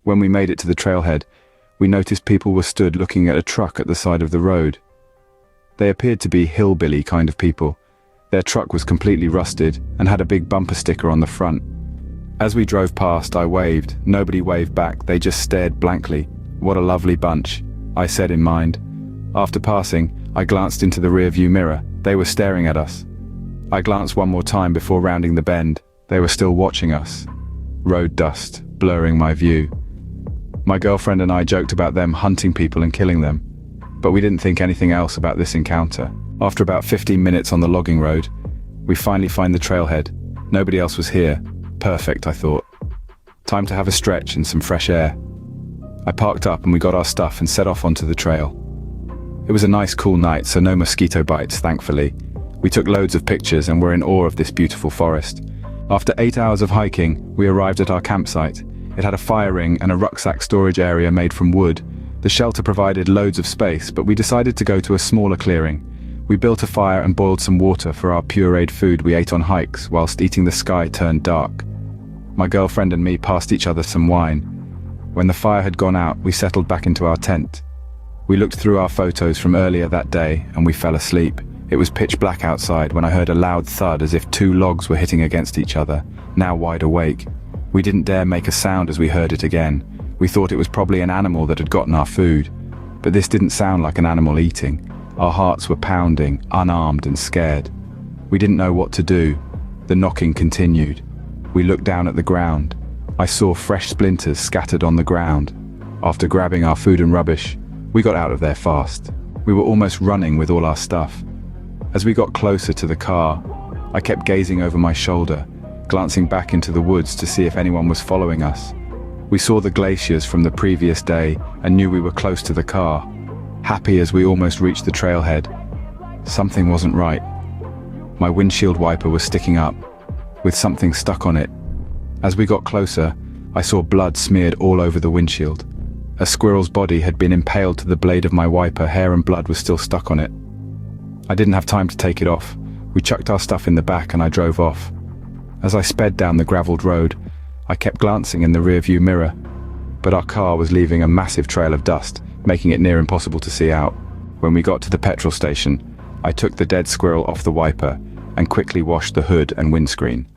When we made it to the trailhead, we noticed people were stood looking at a truck at the side of the road. They appeared to be hillbilly kind of people. Their truck was completely rusted and had a big bumper sticker on the front. As we drove past, I waved. Nobody waved back, they just stared blankly. What a lovely bunch, I said in mind. After passing, I glanced into the rearview mirror. They were staring at us. I glanced one more time before rounding the bend. They were still watching us. Road dust, blurring my view. My girlfriend and I joked about them hunting people and killing them, but we didn't think anything else about this encounter. After about 15 minutes on the logging road, we finally find the trailhead. Nobody else was here. Perfect, I thought. Time to have a stretch and some fresh air. I parked up and we got our stuff and set off onto the trail. It was a nice cool night, so no mosquito bites, thankfully. We took loads of pictures and were in awe of this beautiful forest. After 8 hours of hiking, we arrived at our campsite. It had a fire ring and a rucksack storage area made from wood. The shelter provided loads of space, but we decided to go to a smaller clearing. We built a fire and boiled some water for our pureed food we ate on hikes whilst eating. The sky turned dark. My girlfriend and me passed each other some wine. When the fire had gone out, we settled back into our tent. We looked through our photos from earlier that day and we fell asleep. It was pitch black outside when I heard a loud thud as if two logs were hitting against each other. Now wide awake, we didn't dare make a sound as we heard it again. We thought it was probably an animal that had gotten our food. But this didn't sound like an animal eating. Our hearts were pounding, unarmed and scared. We didn't know what to do. The knocking continued. We looked down at the ground. I saw fresh splinters scattered on the ground. After grabbing our food and rubbish, we got out of there fast. We were almost running with all our stuff. As we got closer to the car, I kept gazing over my shoulder, glancing back into the woods to see if anyone was following us. We saw the glaciers from the previous day and knew we were close to the car. Happy as we almost reached the trailhead, something wasn't right. My windshield wiper was sticking up, with something stuck on it. As we got closer, I saw blood smeared all over the windshield. A squirrel's body had been impaled to the blade of my wiper. Hair and blood was still stuck on it. I didn't have time to take it off. We chucked our stuff in the back and I drove off. As I sped down the graveled road, I kept glancing in the rearview mirror, but our car was leaving a massive trail of dust, making it near impossible to see out. When we got to the petrol station, I took the dead squirrel off the wiper and quickly washed the hood and windscreen.